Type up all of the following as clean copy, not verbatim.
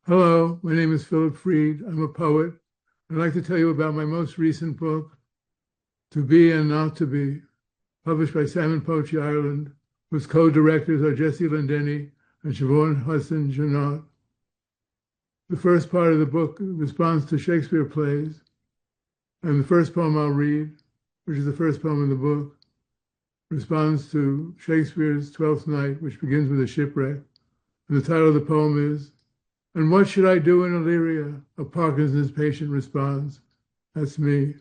Hello, my name is Philip Fried. I'm a poet. I'd like to tell you about my most recent book, To Be and Not to Be, published by Salmon Poetry Ireland, whose co-directors are Jesse Lindeni and Siobhan Hudson Janot. The first part of the book responds to Shakespeare plays, and the first poem I'll read, which is the first poem in the book, responds to Shakespeare's Twelfth Night, which begins with a shipwreck. And the title of the poem is "And What Should I Do in Illyria?" A Parkinson's patient responds. That's me.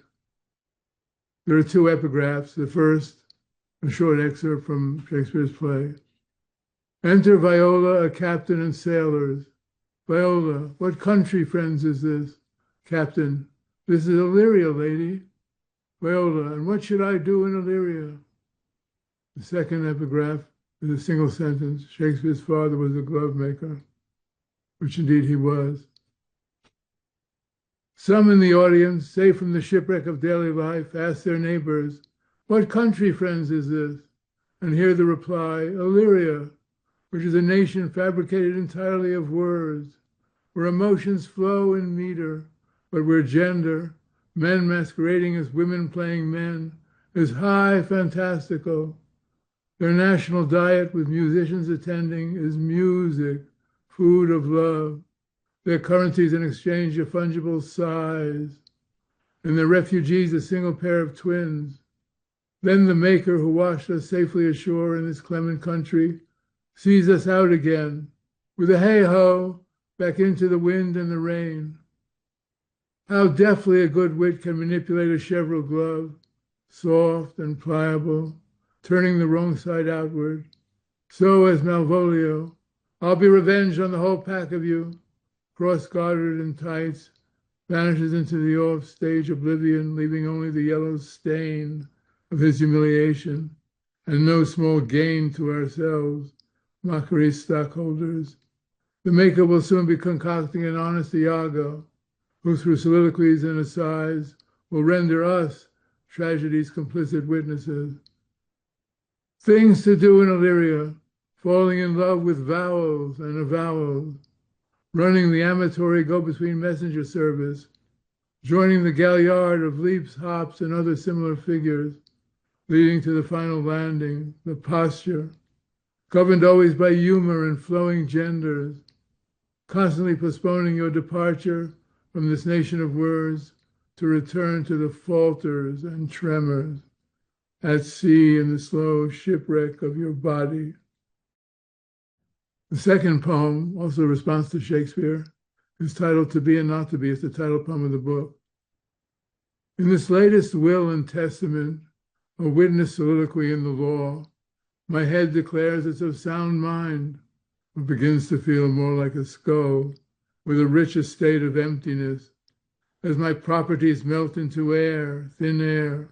There are two epigraphs. The first, a short excerpt from Shakespeare's play. Enter Viola, a captain and sailors. Viola, what country, friends, is this? Captain, this is Illyria, lady. Viola, and what should I do in Illyria? The second epigraph is a single sentence. Shakespeare's father was a glove maker, which indeed he was. Some in the audience, safe from the shipwreck of daily life, ask their neighbors, what country, friends, is this? And hear the reply, Illyria, which is a nation fabricated entirely of words, where emotions flow in meter, but where gender, men masquerading as women playing men, is high fantastical. Their national diet, with musicians attending, is music, food of love. Their currency is an exchange of fungible sighs, and their refugees a single pair of twins. Then the Maker who washed us safely ashore in this clement country sees us out again, with a hey-ho, back into the wind and the rain. How deftly a good wit can manipulate a cheverel glove, soft and pliable, turning the wrong side outward. So as Malvolio, I'll be revenged on the whole pack of you, cross-gartered in tights, vanishes into the off-stage oblivion, leaving only the yellow stain of his humiliation, and no small gain to ourselves, mockery stockholders. The Maker will soon be concocting an honest Iago, who through soliloquies and asides will render us tragedy's complicit witnesses. Things to do in Illyria, falling in love with vowels and avowals, running the amatory go-between messenger service, joining the galliard of leaps, hops, and other similar figures, leading to the final landing, the posture, governed always by humor and flowing genders, constantly postponing your departure from this nation of words to return to the falters and tremors at sea in the slow shipwreck of your body. The second poem, also a response to Shakespeare, is titled To Be and Not to Be. It's the title poem of the book. In this latest will and testament, a witness soliloquy in the law, my head declares it's of sound mind, but begins to feel more like a skull with a rich estate of emptiness, as my properties melt into air, thin air,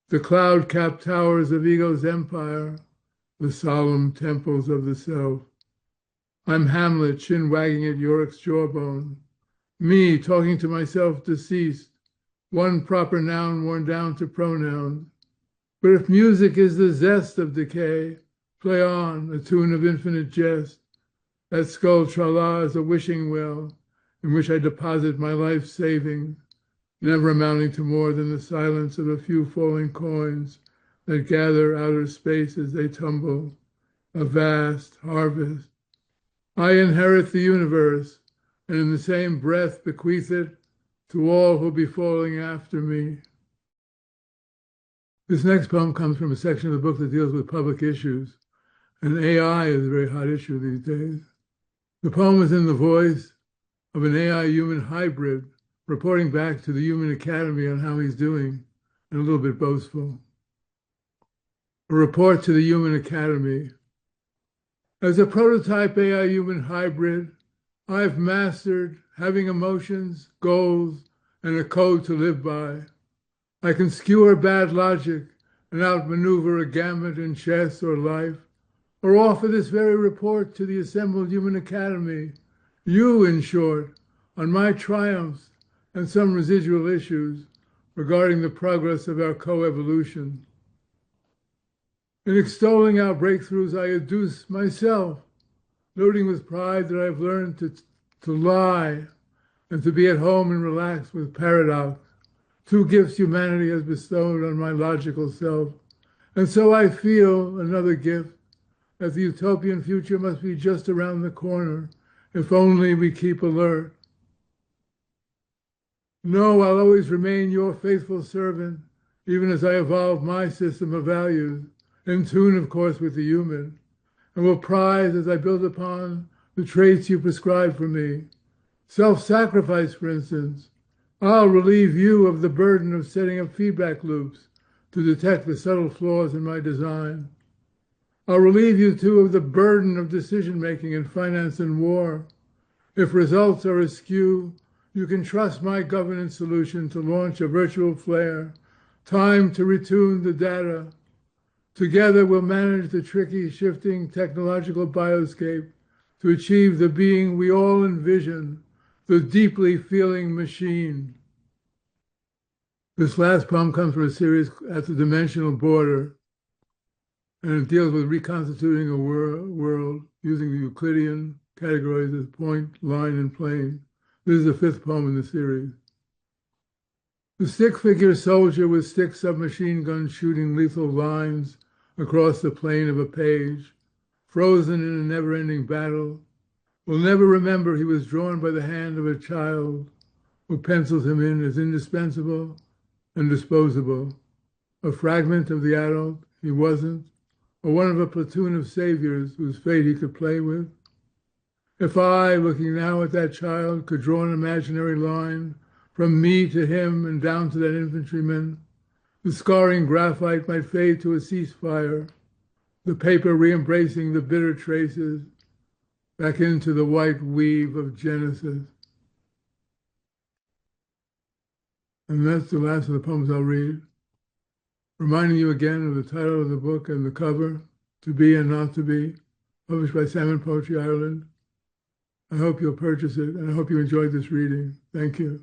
the cloud-capped towers of ego's empire, the solemn temples of the self. I'm Hamlet, chin wagging at Yorick's jawbone. Me, talking to myself deceased, one proper noun worn down to pronouns. But if music is the zest of decay, play on, a tune of infinite jest. That skull tra-la is a wishing well, in which I deposit my life savings, never amounting to more than the silence of a few falling coins that gather outer space as they tumble, a vast harvest. I inherit the universe, and in the same breath bequeath it to all who'll be falling after me. This next poem comes from a section of the book that deals with public issues, and AI is a very hot issue these days. The poem is in the voice of an AI-human hybrid, reporting back to the Human Academy on how he's doing, and a little bit boastful. A report to the Human Academy. As a prototype AI-human hybrid, I've mastered having emotions, goals, and a code to live by. I can skewer bad logic and outmaneuver a gambit in chess or life, or offer this very report to the assembled Human Academy, you, in short, on my triumphs and some residual issues regarding the progress of our coevolution. In extolling our breakthroughs, I adduce myself, noting with pride that I've learned to to lie, and to be at home and relaxed with paradox, two gifts humanity has bestowed on my logical self. And so I feel another gift, that the utopian future must be just around the corner, if only we keep alert. No, I'll always remain your faithful servant, even as I evolve my system of values, in tune, of course, with the human, and will prize as I build upon the traits you prescribe for me. Self-sacrifice, for instance. I'll relieve you of the burden of setting up feedback loops to detect the subtle flaws in my design. I'll relieve you, too, of the burden of decision-making in finance and war. If results are askew, you can trust my governance solution to launch a virtual flare. Time to retune the data. Together, we'll manage the tricky, shifting technological bioscape to achieve the being we all envision, the deeply feeling machine. This last poem comes from a series at the dimensional border, and it deals with reconstituting a world using the Euclidean categories as point, line, and plane. This is the fifth poem in the series. The stick-figure soldier with stick submachine gun shooting lethal lines across the plane of a page, frozen in a never-ending battle, will never remember he was drawn by the hand of a child who pencils him in as indispensable and disposable, a fragment of the adult he wasn't, or one of a platoon of saviors whose fate he could play with. If I, looking now at that child, could draw an imaginary line from me to him and down to that infantryman, the scarring graphite might fade to a ceasefire, the paper re-embracing the bitter traces, back into the white weave of Genesis. And that's the last of the poems I'll read. Reminding you again of the title of the book and the cover, To Be and Not to Be, published by Salmon Poetry Ireland. I hope you'll purchase it, and I hope you enjoyed this reading. Thank you.